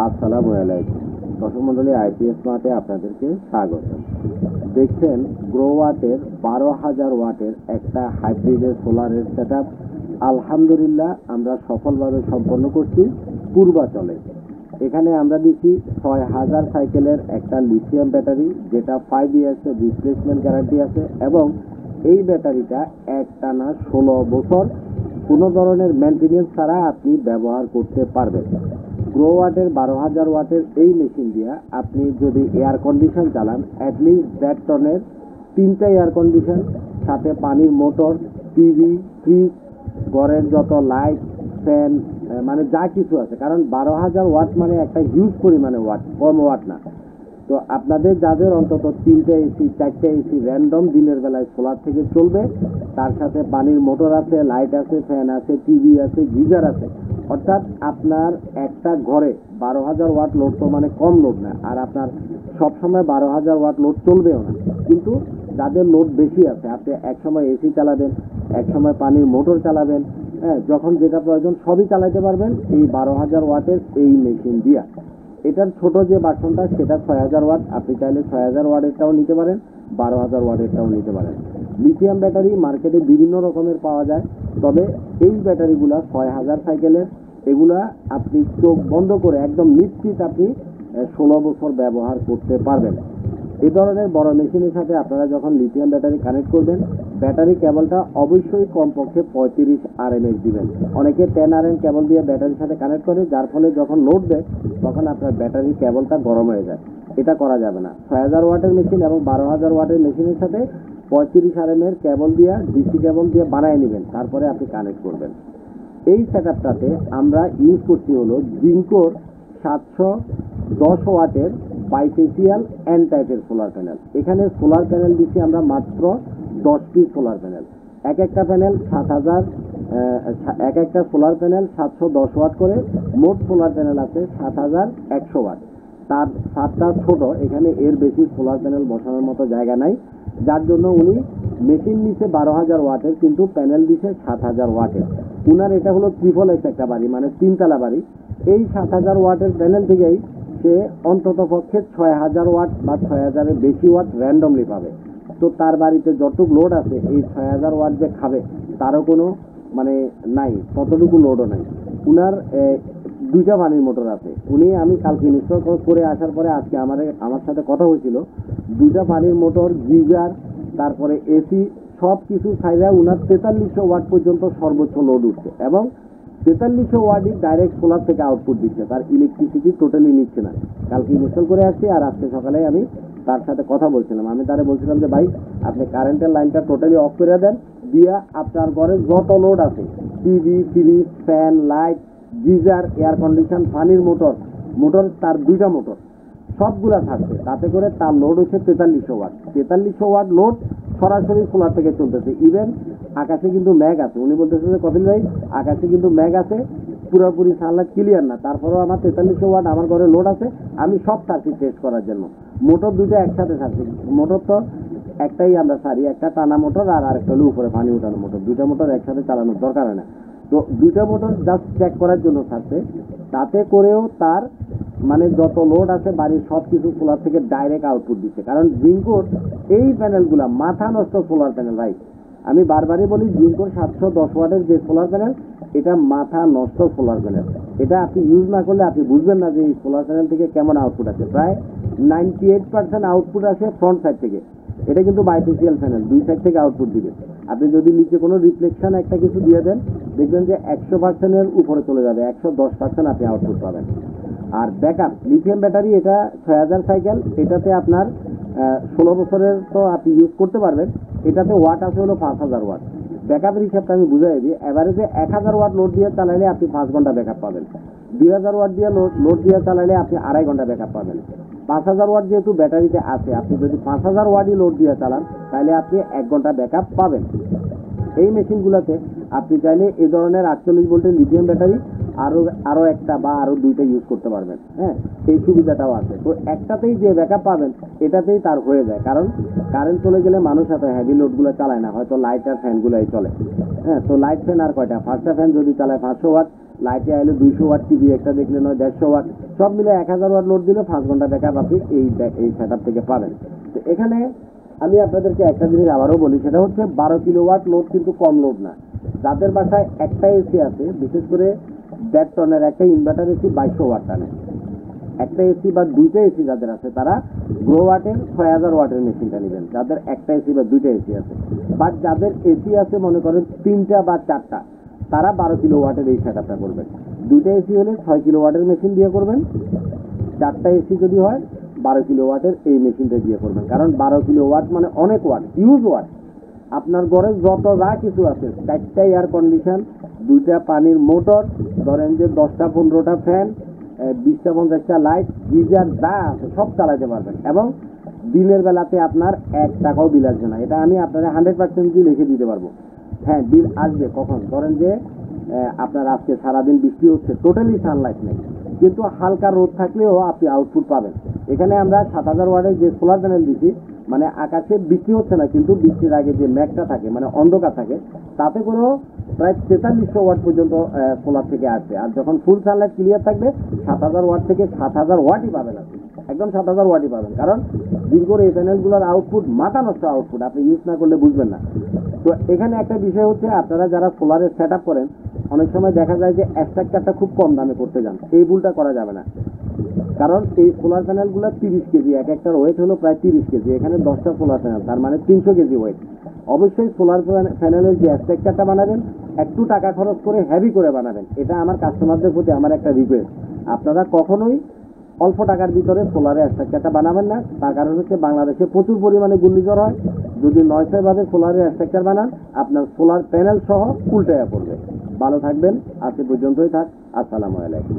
আসসালামু আলাইকুম দর্শক মন্ডলী, আইপিএস স্মার্টে আপনাদেরকে স্বাগত। দেখছেন গ্রো ওয়াটের 12,000 ওয়াটের একটা হাইব্রিডের সোলারের সেট আপ। আলহামদুলিল্লাহ আমরা সফলভাবে সম্পন্ন করছি পূর্বাচলে। এখানে আমরা দিচ্ছি 6,000 সাইকেলের একটা লিথিয়াম ব্যাটারি, যেটা 5 ইয়ার্সের রিপ্লেসমেন্ট গ্যারান্টি আছে, এবং এই ব্যাটারিটা একটানা 16 বছর কোনো ধরনের মেনটেনেন্স ছাড়া আপনি ব্যবহার করতে পারবেন। গ্রো ওয়াটের 12,000 ওয়াটের এই মেশিন দিয়ে আপনি যদি এয়ার কন্ডিশন চালান, অ্যাটলিস্ট 1.5 টনের 3টা এয়ার কন্ডিশন, সাথে পানির মোটর, টিভি, ফ্রিজ, ঘরের যত লাইট, ফ্যান, মানে যা কিছু আছে, কারণ 12,000 ওয়াট মানে একটা হিউজ পরিমাণে ওয়াট, কম ওয়াট না। তো আপনাদের যাদের অন্তত 3টে এসি, 4টে এসি র্যান্ডম দিনের বেলায় সোলার থেকে চলবে, তার সাথে পানির মোটর আছে, লাইট আছে, ফ্যান আছে, টিভি আছে, গিজার আছে, অর্থাৎ আপনার একটা ঘরে 12,000 ওয়াট লোড তো মানে কম লোড না, আর আপনার সবসময় 12,000 ওয়াট লোড চলবেও না। কিন্তু যাদের লোড বেশি আছে, আপনি এক সময় এসি চালাবেন, এক সময় পানির মোটর চালাবেন, হ্যাঁ, যখন যেটা প্রয়োজন সবই চালাতে পারবেন এই 12,000 ওয়াটের এই মেশিন দিয়া। এটার ছোট যে বাসনটা সেটা 6,000 ওয়াট, আপনি চাইলে 6,000 ওয়াটেরটাও নিতে পারেন, 12,000 ওয়াটেরটাও নিতে পারেন। লিথিয়াম ব্যাটারি মার্কেটে বিভিন্ন রকমের পাওয়া যায়, তবে এই ব্যাটারিগুলা 6,000 সাইকেলের, এগুলা আপনি চোখ বন্ধ করে একদম নিশ্চিত আপনি 16 বছর ব্যবহার করতে পারবেন। এই ধরনের বড় মেশিনের সাথে আপনারা যখন লিথিয়াম ব্যাটারি কানেক্ট করবেন, ব্যাটারি কেবলটা অবশ্যই কমপক্ষে 35 RMS দিবেন। অনেকে 10 RM কেবল দিয়ে ব্যাটারির সাথে কানেক্ট করে, যার ফলে যখন লোড দেয় তখন আপনার ব্যাটারির কেবলটা গরম হয়ে যায়। এটা করা যাবে না। 6,000 ওয়াটের মেশিন এবং 12,000 ওয়াটের মেশিনের সাথে 35 RM কেবল দিয়ে, ডিসি কেবল দিয়ে বানায় নেবেন, তারপরে আপনি কানেক্ট করবেন। এই সেট আপটাতে আমরা ইউজ করছি হলো জিঙ্কোর 710 ওয়াটের বাইফেসিয়াল এন টাইপের সোলার প্যানেল। এখানে সোলার প্যানেল দিচ্ছি আমরা মাত্র 10টি সোলার প্যানেল। এক একটা প্যানেল 7,000, এক একটা সোলার প্যানেল 710 ওয়াট করে, মোট সোলার প্যানেল আছে 7,100 ওয়াট। তার 7টা ছোট, এখানে এর বেশি সোলার প্যানেল বসানোর মতো জায়গা নাই, যার জন্য উনি মেশিন নিচ্ছে 12,000 ওয়াটের, কিন্তু প্যানেল দিচ্ছে 7,000 ওয়াটের। উনার এটা হলো ট্রিপল এক্স একটা বাড়ি, মানে 3তলা বাড়ি। এই 7,000 ওয়াটের প্যানেল থেকেই সে অন্তত পক্ষে 6,000 ওয়াট বা 6,000-এর বেশি ওয়াট র্যান্ডমলি পাবে। তো তার বাড়িতে যতটুকু লোড আছে এই 6,000 ওয়াট যে খাবে তারও কোনো মানে নাই, ততটুকু লোডও নাই। উনার 2টা পানির মোটর আছে। উনি, আমি কালকে ইনস্টল করে আসার পরে আজকে আমার সাথে কথা হয়েছিল, 2টা পানির মোটর, গিজার, তারপরে এসি, সব কিছু ছাইরা উনার 4300 ওয়াট পর্যন্ত সর্বোচ্চ লোড উঠছে, এবং 4300 ওয়াটই ডাইরেক্ট সোলার থেকে আউটপুট দিচ্ছে, তার ইলেকট্রিসিটি টোটালি নিচ্ছে না। কালকে ইনস্টল করে আসছি, আর আজকে সকালে আমি তার সাথে কথা বলছিলাম। আমি তারে বলছিলাম যে ভাই, আপনি কারেন্টের লাইনটা টোটালি অফ করে দেন, দিয়া আপনার ঘরে যত লোড আছে, TV, fridge, fan, light, geyser, air condition, পানির মোটর, তার 2টা মোটর সবগুলা থাকছে, তাতে করে তার লোড হচ্ছে 4300 ওয়াট। 4300 ওয়াট লোড সরাসরি সোলার থেকে চলতেছে। ইভেন আকাশে কিন্তু মেঘ আছে, উনি বলতেছে যে কপিল ভাই, আকাশে কিন্তু মেঘ আছে, পুরোপুরি সানলাইট ক্লিয়ার না, তারপরেও আমার 4300 ওয়াট আমার ঘরে লোড আছে। আমি সব সার্কিট টেস্ট করার জন্য মোটর 2টা একসাথে থাকছে। মোটর তো একটাই আমরা সারি, একটা টানা মোটর আর আরেকটা হলো উপরে পানি উঠানো মোটর। 2টা মোটর একসাথে চালানোর দরকার হয় না। তো 2টা মোটর জাস্ট চেক করার জন্য থাকছে, তাতে করেও তার মানে যত লোড আছে বাড়ির সব কিছু সোলার থেকে ডাইরেক্ট আউটপুট দিচ্ছে। কারণ জিঙ্কোর এই প্যানেলগুলা মাথা নষ্ট সোলার প্যানেল ভাই। আমি বারবারই বলি, জিঙ্কোর 710 ওয়াটের যে সোলার প্যানেল, এটা মাথা নষ্ট সোলার প্যানেল। এটা আপনি ইউজ না করলে আপনি বুঝবেন না যে এই সোলার প্যানেল থেকে কেমন আউটপুট আছে। প্রায় 98% আউটপুট আসে ফ্রন্ট সাইড থেকে। এটা কিন্তু বাইফেসিয়াল প্যানেল, 2 সাইড থেকে আউটপুট দিবে। আপনি যদি নিচে কোনো রিফ্লেকশন একটা কিছু দিয়ে দেন, দেখবেন যে 100%-এর উপরে চলে যাবে, 110% আপনি আউটপুট পাবেন। আর ব্যাকআপ লিথিয়াম ব্যাটারি, এটা 6,000 সাইকেল, এটাতে আপনার 16 বছরের তো আপনি ইউজ করতে পারবেন। এটাতে ওয়াট আছে হলো 5,000 ওয়াট। ব্যাকআপের হিসাবটা আমি বুঝাই দিই। এভারেজে 1,000 ওয়াট লোড দিয়ে চালাইলে আপনি 5 ঘন্টা ব্যাকআপ পাবেন। 2,000 ওয়াট দিয়ে লোড দিয়ে চালাইলে আপনি 2.5 ঘন্টা ব্যাকআপ পাবেন। 5,000 ওয়াট যেহেতু ব্যাটারিতে আছে, আপনি যদি 5,000 ওয়াটই লোড দিয়ে চালান, তাহলে আপনি 1 ঘন্টা ব্যাকআপ পাবেন। এই মেশিনগুলোতে আপনি চাইলে এই ধরনের 48 ভোল্টের লিথিয়াম ব্যাটারি আরো একটা বা আরো 2টা ইউজ করতে পারবেন। হ্যাঁ, এই সুবিধাটাও আছে। তো একটাতেই যে ব্যাকআপ পাবেন, এটাতেই তার হয়ে যায়। কারণ কারেন্ট চলে গেলে মানুষ এত হেভি লোডগুলো চালায় না, হয়তো লাইট আর ফ্যানগুলোই চলে। হ্যাঁ, তো লাইট ফ্যান আর কয়টা, 5টা ফ্যান যদি চালায় 500 ওয়াট, লাইটে আইলে 200 ওয়াট, টিভি একটা দেখলে নয় 150 ওয়াট, সব মিলে 1000 ওয়াট লোড দিলে 5 ঘন্টা ব্যাকআপ আপনি এই সেটআপ থেকে পাবেন। তো এখানে আমি আপনাদেরকে একটা জিনিস আবারও বলি, সেটা হচ্ছে 12 কিলোওয়াট লোড কিন্তু কম লোড না। যাদের বাসায় একটা এসি আছে, বিশেষ করে 1.5 টনের একটা ইনভার্টার এসি 2200 ওয়াট টানে, একটা এসি বা দুইটা এসি যাদের আছে তারা গ্রো ওয়াটের 6000 ওয়াটের মেশিনটা নেবেন, যাদের একটা এসি বা দুইটা এসি আছে। বাট যাদের এসি আছে মনে করেন 3টা বা 4টা, তারা 12 কিলো ওয়াটের এই সেটআপটা করবেন। দুইটা এসি হলে 6 কিলো ওয়াটের মেশিন দিয়ে করবেন, 4টা এসি যদি হয় 12 কিলো ওয়াটের এই মেশিনটা দিয়ে করবেন। কারণ 12 কিলো ওয়াট মানে অনেক ওয়াট, হিউজ ওয়াট। আপনার ঘরে যত যা কিছু আছে, 4টা এয়ার কন্ডিশন, 2টা পানির মোটর, ধরেন যে 10টা 15টা ফ্যান, 20টা 50টা লাইট, গিজার যা আছে সব চালাতে পারবেন। এবং দিনের বেলাতে আপনার 1 টাকাও বিল আসবে না। এটা আমি আপনারা 100% দিয়ে লিখে দিতে পারবো। হ্যাঁ, বিল আসবে কখন? ধরেন যে আপনার আজকে সারাদিন বৃষ্টি হচ্ছে, টোটালি সানলাইট নেই, কিন্তু হালকা রোদ থাকলেও আপনি আউটপুট পাবেন। এখানে আমরা 7000 ওয়াটের যে সোলার প্যানেল দিচ্ছি, মানে আকাশে বৃষ্টি হচ্ছে না, কিন্তু বৃষ্টির আগে যে মেঘটা থাকে মানে অন্ধকার থাকে, তাতে করেও প্রায় 4300 ওয়াট পর্যন্ত সোলার থেকে আসবে। আর যখন ফুল সানলাইট ক্লিয়ার থাকবে 7000 ওয়াট থেকে 7000 ওয়াটই পাবেন আপনি, একদম 7000 ওয়াটই পাবেন। কারণ দীর্ঘর এই প্যানেলগুলোর আউটপুট মাথা নষ্ট আউটপুট, আপনি ইউজ না করলে বুঝবেন না। তো এখানে একটা বিষয় হচ্ছে, আপনারা যারা সোলারের সেট আপ করেন, অনেক সময় দেখা যায় যে স্ট্রাকচারটা খুব কম দামে করতে যান, এই ভুলটা করা যাবে না। কারণ এই সোলার প্যানেলগুলো 30 কেজি, এক একটার ওয়েট হলো প্রায় 30 কেজি। এখানে 10টা সোলার প্যানেল, তার মানে 300 কেজি ওয়েট। অবশ্যই সোলার প্যানেলের যে স্ট্রাকচারটা বানাবেন একটু টাকা খরচ করে হেভি করে বানাবেন। এটা আমার কাস্টমারদের প্রতি আমার একটা রিকোয়েস্ট। আপনারা কখনোই অল্প টাকার ভিতরে সোলারের স্ট্রাকচারটা বানাবেন না। তার কারণ হচ্ছে বাংলাদেশে প্রচুর পরিমাণে ঘূর্ণিঝড় হয়। যদি 900 ভাবে সোলারের স্ট্রাকচার বানান, আপনার সোলার প্যানেল সহ উল্টায়া পড়বে। ভালো থাকবেন, আজ পর্যন্তই থাক। আসসালামু আলাইকুম।